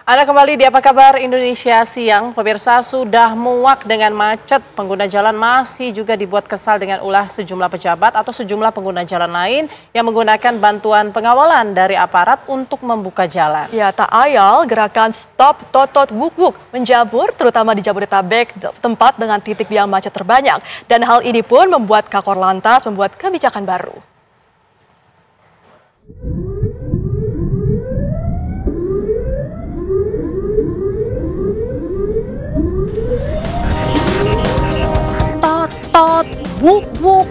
Anda kembali di Apa Kabar Indonesia Siang. Pemirsa, sudah muak dengan macet, pengguna jalan masih juga dibuat kesal dengan ulah sejumlah pejabat atau sejumlah pengguna jalan lain yang menggunakan bantuan pengawalan dari aparat untuk membuka jalan. Ya, tak ayal gerakan Stop Totot Wuk Wuk menjamur terutama di Jabodetabek, tempat dengan titik yang macet terbanyak. Dan hal ini pun membuat Kakor Lantas membuat kebijakan baru. Tot, wuk wuk.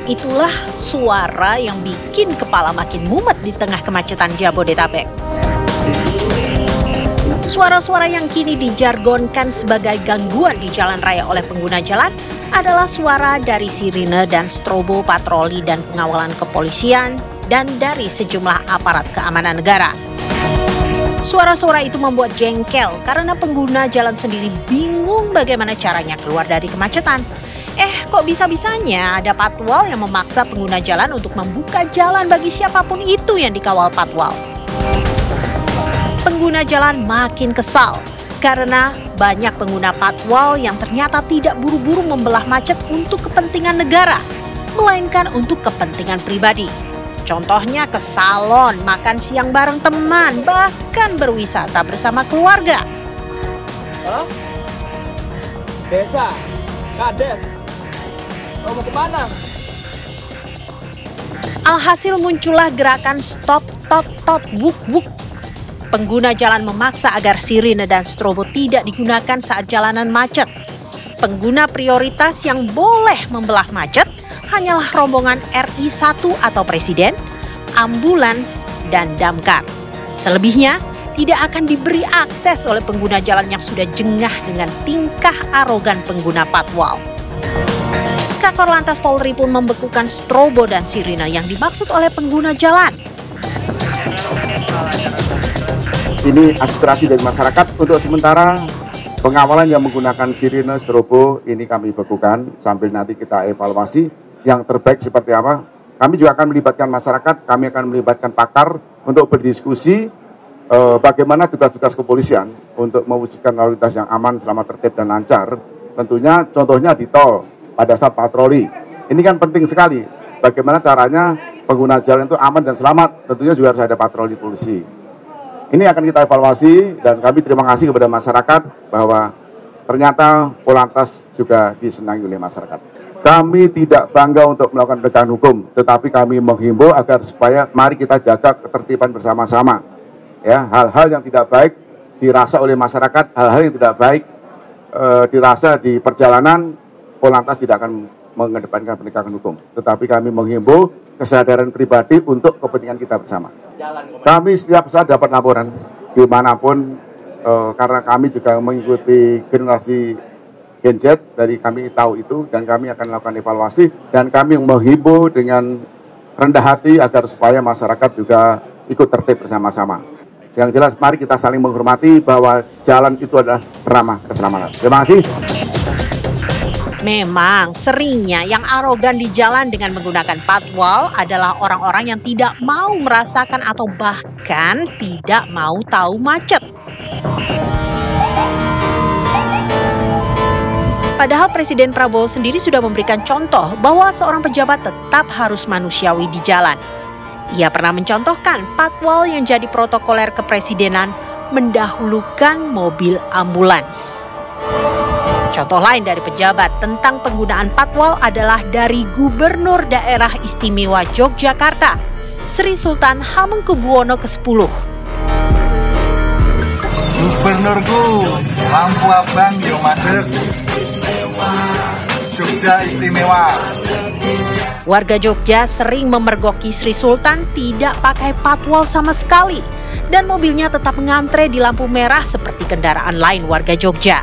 Itulah suara yang bikin kepala makin mumet di tengah kemacetan Jabodetabek. Suara-suara yang kini dijargonkan sebagai gangguan di jalan raya oleh pengguna jalan adalah suara dari sirine dan strobo patroli dan pengawalan kepolisian dan dari sejumlah aparat keamanan negara. Suara-suara itu membuat jengkel karena pengguna jalan sendiri bingung bagaimana caranya keluar dari kemacetan. Kok bisa-bisanya ada patwal yang memaksa pengguna jalan untuk membuka jalan bagi siapapun itu yang dikawal patwal. Pengguna jalan makin kesal karena banyak pengguna patwal yang ternyata tidak buru-buru membelah macet untuk kepentingan negara, melainkan untuk kepentingan pribadi. Contohnya ke salon, makan siang bareng teman, bahkan berwisata bersama keluarga. Desa, Kades. Mau kemana? Alhasil muncullah gerakan Stop Tot Wuk Wuk. Pengguna jalan memaksa agar sirine dan strobo tidak digunakan saat jalanan macet. Pengguna prioritas yang boleh membelah macet hanyalah rombongan RI 1 atau presiden, ambulans, dan damkar. Selebihnya tidak akan diberi akses oleh pengguna jalan yang sudah jengah dengan tingkah arogan pengguna patwal. Kakor Lantas Polri pun membekukan strobo dan sirine yang dimaksud oleh pengguna jalan. Ini aspirasi dari masyarakat. Untuk sementara pengawalan yang menggunakan sirine, strobo ini kami bekukan sambil nanti kita evaluasi yang terbaik seperti apa. Kami juga akan melibatkan masyarakat, kami akan melibatkan pakar untuk berdiskusi bagaimana tugas-tugas kepolisian untuk mewujudkan lalu lintas yang aman, selamat, tertib, dan lancar. Tentunya contohnya di tol pada saat patroli. Ini kan penting sekali. Bagaimana caranya pengguna jalan itu aman dan selamat. Tentunya juga harus ada patroli polisi. Ini akan kita evaluasi dan kami terima kasih kepada masyarakat bahwa ternyata Polantas juga disenangi oleh masyarakat. Kami tidak bangga untuk melakukan penegakan hukum, tetapi kami menghimbau agar supaya mari kita jaga ketertiban bersama-sama. Ya, hal-hal yang tidak baik dirasa oleh masyarakat, hal-hal yang tidak baik dirasa di perjalanan, Polantas tidak akan mengedepankan penegakan hukum, tetapi kami menghimbau kesadaran pribadi untuk kepentingan kita bersama. Kami setiap saat dapat laporan dimanapun, karena kami juga mengikuti generasi Gen Z, dari kami tahu itu, dan kami akan melakukan evaluasi, dan kami menghimbau dengan rendah hati agar supaya masyarakat juga ikut tertib bersama-sama. Yang jelas, mari kita saling menghormati bahwa jalan itu adalah ramah keselamatan. Terima kasih. Memang seringnya yang arogan di jalan dengan menggunakan patwal adalah orang-orang yang tidak mau merasakan atau bahkan tidak mau tahu macet. Padahal Presiden Prabowo sendiri sudah memberikan contoh bahwa seorang pejabat tetap harus manusiawi di jalan. Ia pernah mencontohkan patwal yang jadi protokoler kepresidenan mendahulukan mobil ambulans. Contoh lain dari pejabat tentang penggunaan patwal adalah dari Gubernur Daerah Istimewa Yogyakarta, Sri Sultan Hamengkubuwono ke-10. Gubernurku, lampu abang yo mandek, Jogja istimewa. Warga Jogja sering memergoki Sri Sultan tidak pakai patwal sama sekali, dan mobilnya tetap mengantre di lampu merah seperti kendaraan lain warga Jogja.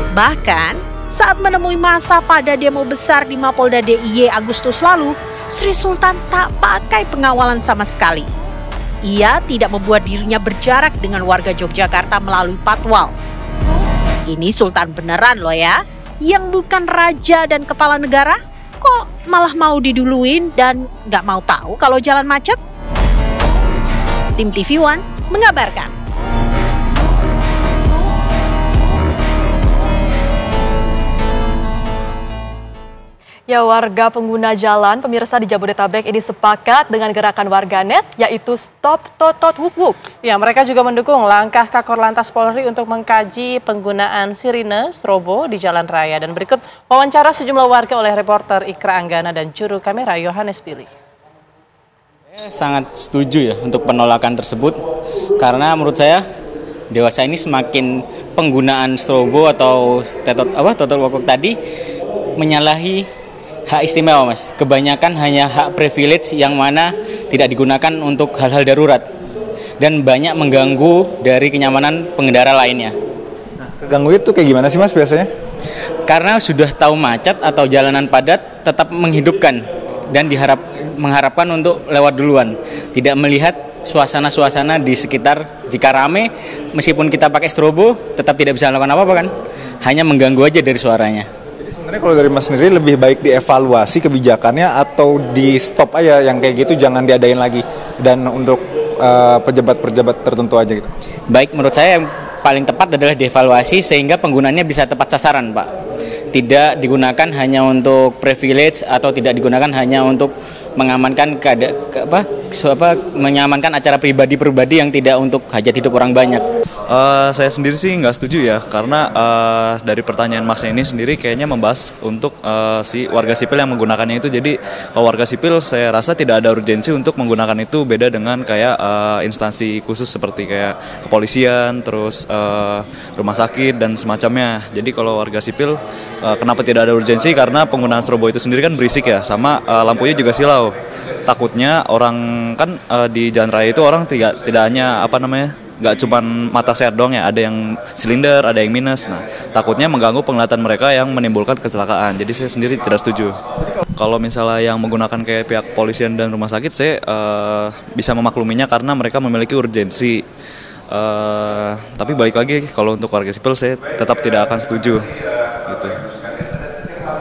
Bahkan, saat menemui massa pada demo besar di Mapolda DIY Agustus lalu, Sri Sultan tak pakai pengawalan sama sekali. Ia tidak membuat dirinya berjarak dengan warga Yogyakarta melalui patwal. Ini Sultan beneran loh ya, yang bukan raja dan kepala negara, kok malah mau diduluin dan nggak mau tahu kalau jalan macet? Tim TV One mengabarkan. Ya, warga pengguna jalan pemirsa di Jabodetabek ini sepakat dengan gerakan warganet yaitu Stop Totot Wuk Wuk. Ya, mereka juga mendukung langkah Kakor Lantas Polri untuk mengkaji penggunaan sirine strobo di jalan raya. Dan berikut wawancara sejumlah warga oleh reporter Ikra Anggana dan juru kamera Yohanes Billy. Sangat setuju ya untuk penolakan tersebut karena menurut saya dewasa ini semakin penggunaan strobo atau totot wuk wuk tadi menyalahi hak istimewa, Mas. Kebanyakan hanya hak privilege yang mana tidak digunakan untuk hal-hal darurat dan banyak mengganggu dari kenyamanan pengendara lainnya. Nah, keganggu itu kayak gimana sih, Mas, biasanya? Karena sudah tahu macet atau jalanan padat, tetap menghidupkan dan mengharapkan untuk lewat duluan. Tidak melihat suasana-suasana di sekitar. Jika rame, meskipun kita pakai strobo, tetap tidak bisa melakukan apa-apa kan. Hanya mengganggu aja dari suaranya. Sebenarnya kalau dari Mas sendiri lebih baik dievaluasi kebijakannya atau di stop aja yang kayak gitu, jangan diadain lagi dan untuk pejabat-pejabat tertentu aja gitu. Baik, menurut saya yang paling tepat adalah dievaluasi sehingga penggunaannya bisa tepat sasaran, Pak. Tidak digunakan hanya untuk privilege atau tidak digunakan hanya untuk mengamankan mengamankan acara pribadi yang tidak untuk hajat hidup orang banyak. Saya sendiri sih nggak setuju ya, karena dari pertanyaan Masnya ini sendiri kayaknya membahas untuk si warga sipil yang menggunakannya itu. Jadi kalau warga sipil saya rasa tidak ada urgensi untuk menggunakan itu, beda dengan kayak instansi khusus seperti kayak kepolisian, terus rumah sakit dan semacamnya. Jadi kalau warga sipil kenapa tidak ada urgensi? Karena penggunaan strobo itu sendiri kan berisik ya, sama lampunya juga silau. Takutnya orang kan di jalan raya itu orang tidak hanya nggak cuma mata sehat doang ya, ada yang silinder, ada yang minus. Nah, takutnya mengganggu penglihatan mereka yang menimbulkan kecelakaan. Jadi saya sendiri tidak setuju. Kalau misalnya yang menggunakan kayak pihak kepolisian dan rumah sakit, saya bisa memakluminya karena mereka memiliki urgensi. Tapi balik lagi, kalau untuk warga sipil saya tetap tidak akan setuju.